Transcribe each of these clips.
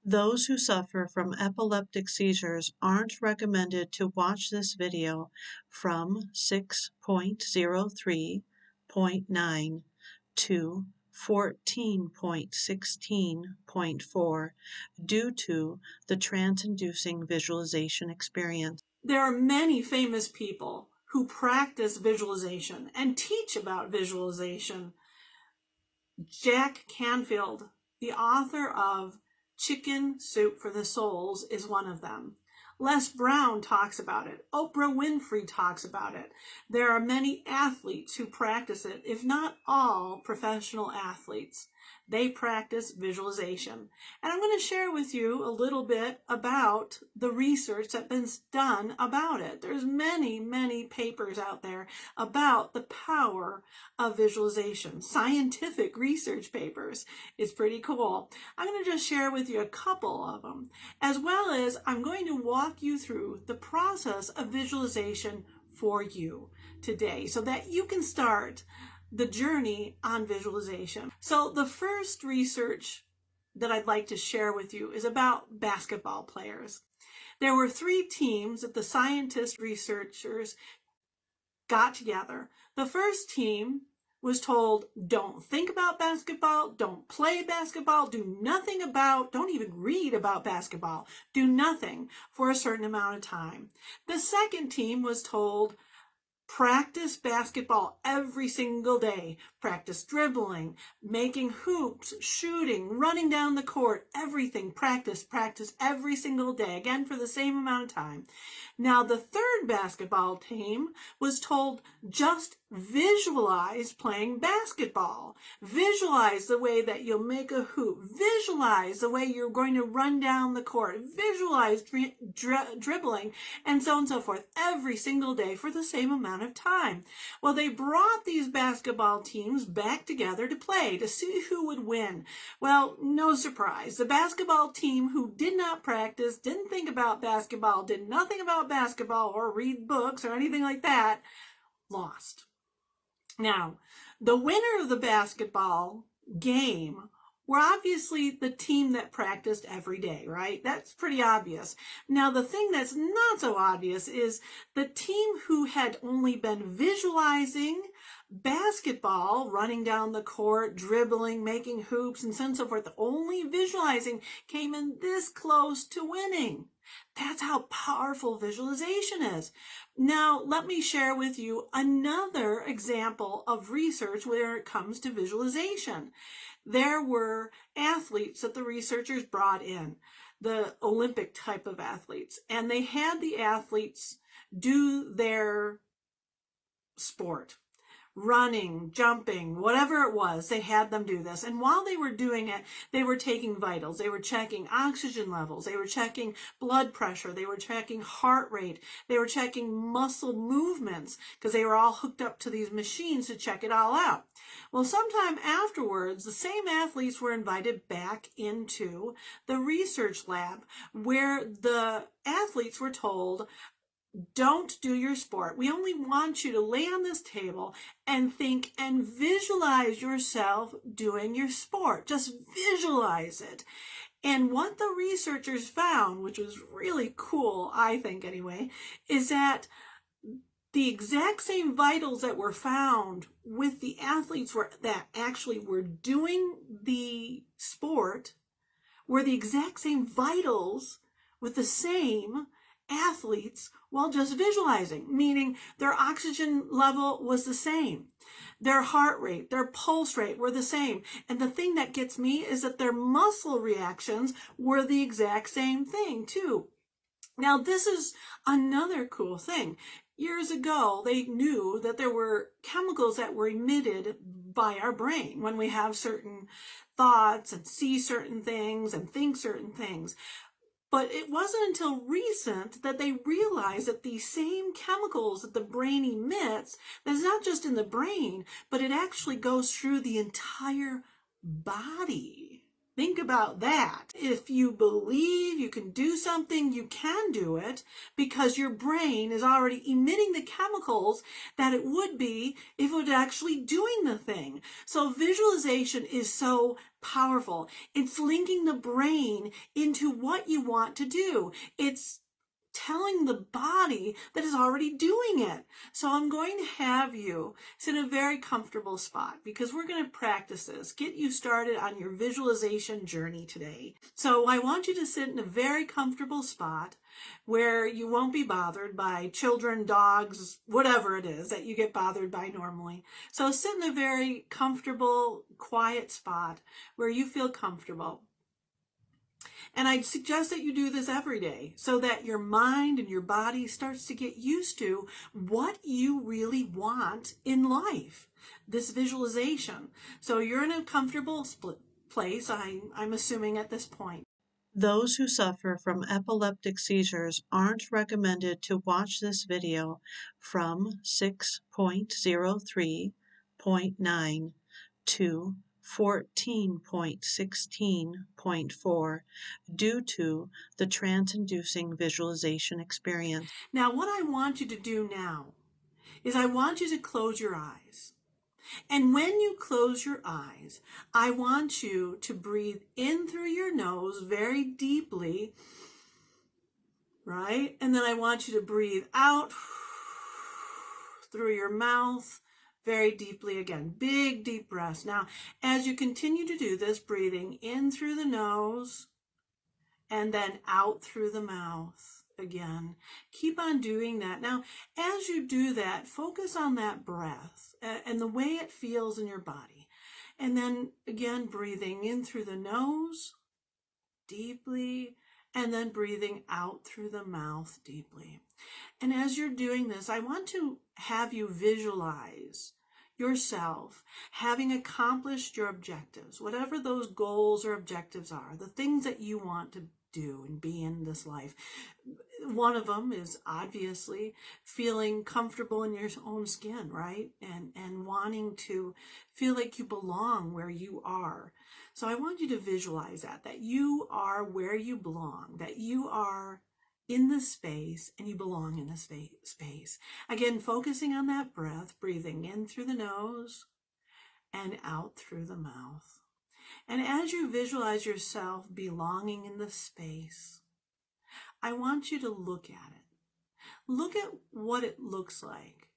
Those who suffer from epileptic seizures aren't recommended to watch this video from 6.03.9 to 14.16.4 due to the trance-inducing visualization experience. There are many famous people who practice visualization and teach about visualization. Jack Canfield, the author of Chicken Soup for the Souls, is one of them. Les Brown talks about it. Oprah Winfrey talks about it. There are many athletes who practice it, if not all professional athletes. They practice visualization. And I'm going to share with you a little bit about the research that's been done about it. There's many, many papers out there about the power of visualization. Scientific research papers. It's pretty cool. I'm going to just share with you a couple of them, as well as I'm going to walk you through the process of visualization for you today so that you can start the journey on visualization. So the first research that I'd like to share with you is about basketball players. There were 3 teams that the scientists, researchers got together. The first team was told, don't think about basketball, don't play basketball, don't even read about basketball, do nothing for a certain amount of time. The second team was told, practice basketball every single day. Practice dribbling, making hoops, shooting, running down the court, everything. Practice every single day, again for the same amount of time. Now the third basketball team was told, just visualize playing basketball. Visualize the way that you'll make a hoop. Visualize the way you're going to run down the court. Visualize dribbling, and so on and so forth, every single day for the same amount of time. Well, they brought these basketball teams back together to play, to see who would win. Well, no surprise. The basketball team who did not practice, didn't think about basketball, did nothing about basketball or read books or anything like that, lost. Now, the winner of the basketball game were obviously the team that practiced every day, right? That's pretty obvious. Now, the thing that's not so obvious is the team who had only been visualizing basketball, running down the court, dribbling, making hoops, and so on and so forth, only visualizing, came in this close to winning. That's how powerful visualization is. Now, let me share with you another example of research where it comes to visualization. There were athletes that the researchers brought in, the Olympic type of athletes, and they had the athletes do their sport. Running, jumping, whatever it was, they had them do this. And while they were doing it, they were taking vitals. They were checking oxygen levels. They were checking blood pressure. They were checking heart rate. They were checking muscle movements because they were all hooked up to these machines to check it all out. Well, sometime afterwards, the same athletes were invited back into the research lab where the athletes were told, don't do your sport. We only want you to lay on this table and think and visualize yourself doing your sport. Just visualize it. And what the researchers found, which was really cool, I think anyway, is that the exact same vitals that were found with the athletes that actually were doing the sport were the exact same vitals with the same athletes while just visualizing, meaning their oxygen level was the same. Their heart rate, their pulse rate were the same. And the thing that gets me is that their muscle reactions were the exact same thing too. Now, this is another cool thing. Years ago, they knew that there were chemicals that were emitted by our brain when we have certain thoughts and see certain things and think certain things. But it wasn't until recent that they realized that these same chemicals that the brain emits, that's not just in the brain, but it actually goes through the entire body. Think about that. If you believe you can do something, you can do it because your brain is already emitting the chemicals that it would be if it was actually doing the thing. So visualization is so powerful. It's linking the brain into what you want to do. It's telling the body that it's already doing it. So I'm going to have you sit in a very comfortable spot because we're going to practice this, get you started on your visualization journey today. So I want you to sit in a very comfortable spot where you won't be bothered by children, dogs, whatever it is that you get bothered by normally. So sit in a very comfortable, quiet spot where you feel comfortable. And I'd suggest that you do this every day so that your mind and your body starts to get used to what you really want in life, this visualization. So you're in a comfortable place, I'm assuming at this point. Those who suffer from epileptic seizures aren't recommended to watch this video from 6.03.9 to 14.16.4 due to the trance-inducing visualization experience. Now, what I want you to do now is I want you to close your eyes. And when you close your eyes, I want you to breathe in through your nose very deeply, right? And then I want you to breathe out through your mouth very deeply again. Big, deep breaths. Now, as you continue to do this, breathing in through the nose and then out through the mouth again. Keep on doing that. Now, as you do that, focus on that breath and the way it feels in your body. And then again, breathing in through the nose deeply, and then breathing out through the mouth deeply. And as you're doing this, I want to have you visualize yourself having accomplished your objectives, whatever those goals or objectives are, the things that you want to do and be in this life. One of them is obviously feeling comfortable in your own skin, right? And wanting to feel like you belong where you are. So I want you to visualize that you are where you belong, that you are in the space and you belong in the space. Again, focusing on that breath, breathing in through the nose and out through the mouth. And as you visualize yourself belonging in the space, I want you to look at it. Look at what it looks like.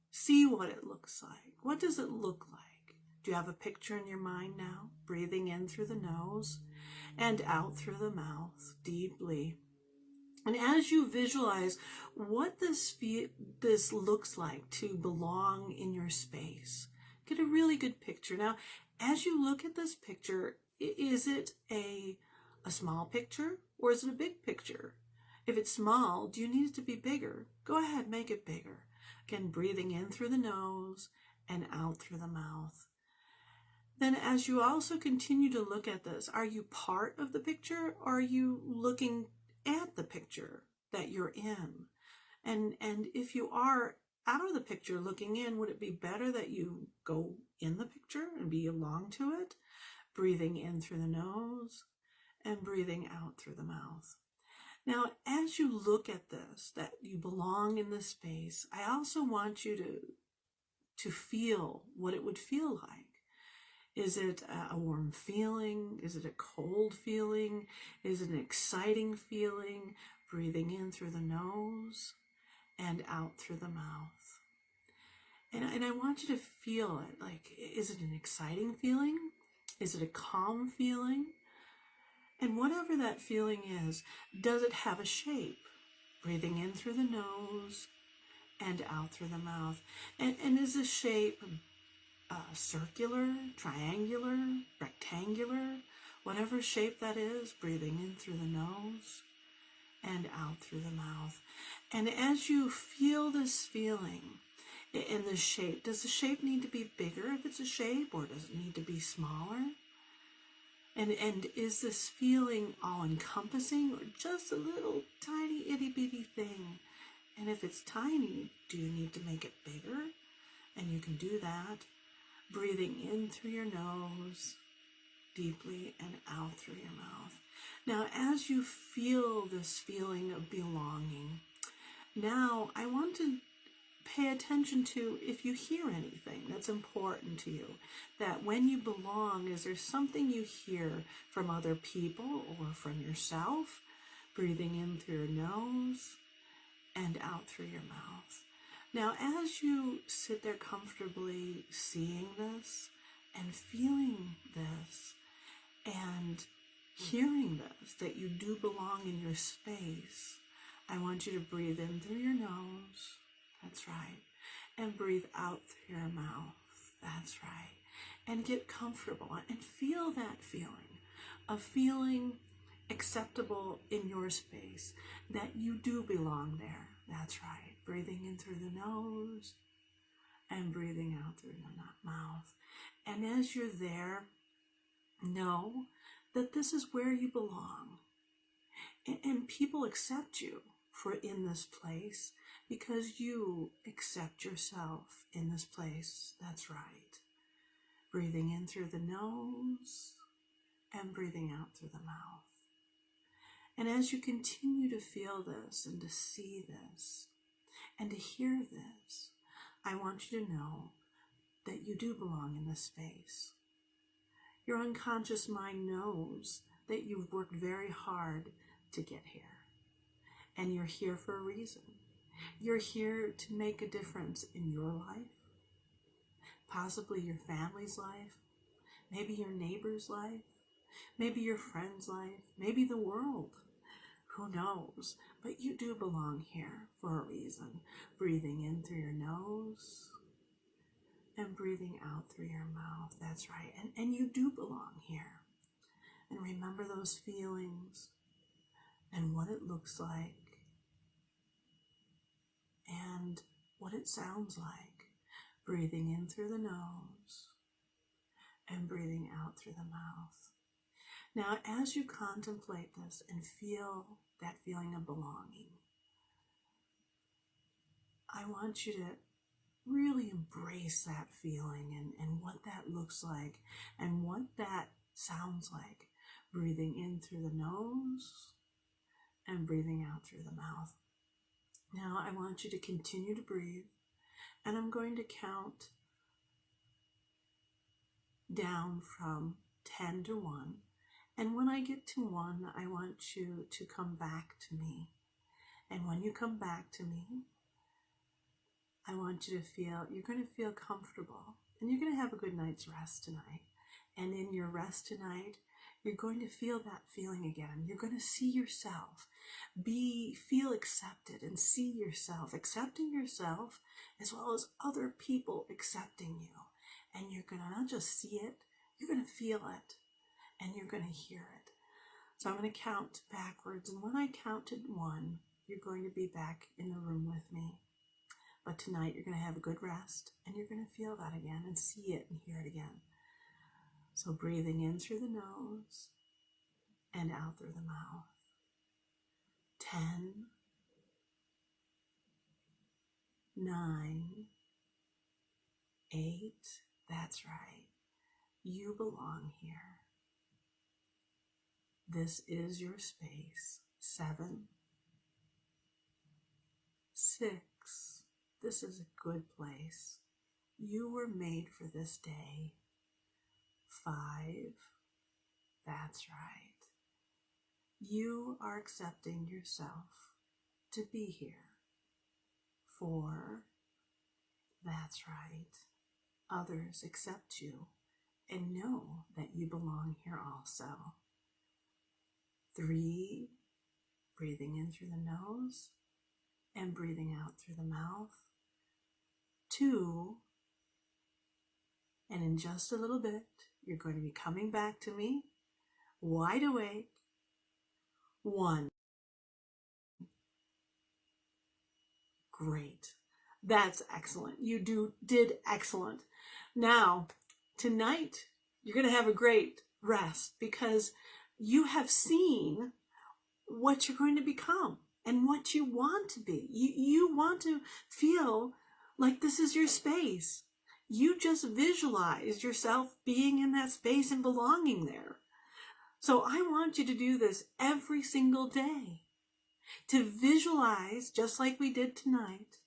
See what it looks like. What does it look like? Do you have a picture in your mind now? Breathing in through the nose and out through the mouth deeply. And as you visualize what this looks like to belong in your space, get a really good picture. Now, as you look at this picture, is it a small picture or is it a big picture? If it's small, do you need it to be bigger? Go ahead, make it bigger. Again, breathing in through the nose and out through the mouth. Then as you also continue to look at this, are you part of the picture or are you looking at the picture that you're in? And if you are out of the picture looking in, would it be better that you go in the picture and be along to it? Breathing in through the nose and breathing out through the mouth. Now, as you look at this, that you belong in this space, I also want you to feel what it would feel like. Is it a warm feeling? Is it a cold feeling? Is it an exciting feeling? Breathing in through the nose and out through the mouth. And I want you to feel it. Like, is it an exciting feeling? Is it a calm feeling? And whatever that feeling is, does it have a shape? Breathing in through the nose and out through the mouth. And is the shape circular, triangular, rectangular, whatever shape that is, breathing in through the nose and out through the mouth. And as you feel this feeling in the shape, does the shape need to be bigger if it's a shape, or does it need to be smaller? And is this feeling all encompassing or just a little tiny itty bitty thing? And if it's tiny, do you need to make it bigger? And you can do that. Breathing in through your nose deeply and out through your mouth. Now, as you feel this feeling of belonging, now I want to pay attention to if you hear anything that's important to you. That when you belong, is there something you hear from other people or from yourself? Breathing in through your nose and out through your mouth. Now, as you sit there comfortably seeing this and feeling this and hearing this, that you do belong in your space, I want you to breathe in through your nose. That's right. And breathe out through your mouth. That's right. And get comfortable and feel that feeling of feeling acceptable in your space, that you do belong there. That's right. Breathing in through the nose and breathing out through the mouth. And as you're there, know that this is where you belong. And people accept you for in this place because you accept yourself in this place. That's right. Breathing in through the nose and breathing out through the mouth. And as you continue to feel this and to see this and to hear this, I want you to know that you do belong in this space. Your unconscious mind knows that you've worked very hard to get here. And you're here for a reason. You're here to make a difference in your life, possibly your family's life, maybe your neighbor's life, maybe your friend's life, maybe the world. Who knows? But you do belong here for a reason. Breathing in through your nose and breathing out through your mouth. That's right. And you do belong here. And remember those feelings and what it looks like and what it sounds like. Breathing in through the nose and breathing out through the mouth. Now, as you contemplate this and feel that feeling of belonging, I want you to really embrace that feeling and what that looks like and what that sounds like. Breathing in through the nose and breathing out through the mouth. Now, I want you to continue to breathe, and I'm going to count down from 10 to 1. And when I get to 1, I want you to come back to me. And when you come back to me, I want you to feel, you're going to feel comfortable. And you're going to have a good night's rest tonight. And in your rest tonight, you're going to feel that feeling again. You're going to see yourself. Feel accepted and see yourself. Accepting yourself as well as other people accepting you. And you're going to not just see it, you're going to feel it. And you're going to hear it. So I'm going to count backwards. And when I counted 1, you're going to be back in the room with me. But tonight you're going to have a good rest. And you're going to feel that again and see it and hear it again. So breathing in through the nose and out through the mouth. 10, 9, 8. That's right. You belong here. This is your space. 7, 6. This is a good place. You were made for this day. 5. That's right. You are accepting yourself to be here. 4. That's right. Others accept you and know that you belong here also. 3, breathing in through the nose and breathing out through the mouth. 2, and in just a little bit, you're going to be coming back to me, wide awake. 1. Great. That's excellent. You did excellent. Now, tonight, you're going to have a great rest because you have seen what you're going to become and what you want to be. You want to feel like this is your space. You just visualize yourself being in that space and belonging there. So I want you to do this every single day. To visualize, just like we did tonight,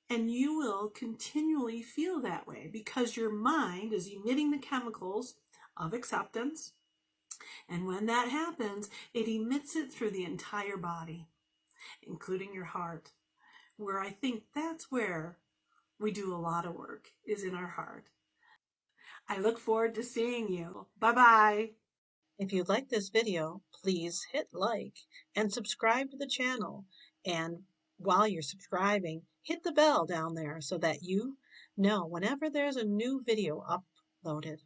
And you will continually feel that way because your mind is emitting the chemicals of acceptance. And when that happens, it emits it through the entire body, including your heart, where I think that's where we do a lot of work, is in our heart. I look forward to seeing you. Bye-bye. If you like this video, please hit like and subscribe to the channel. And while you're subscribing, hit the bell down there so that you know whenever there's a new video uploaded.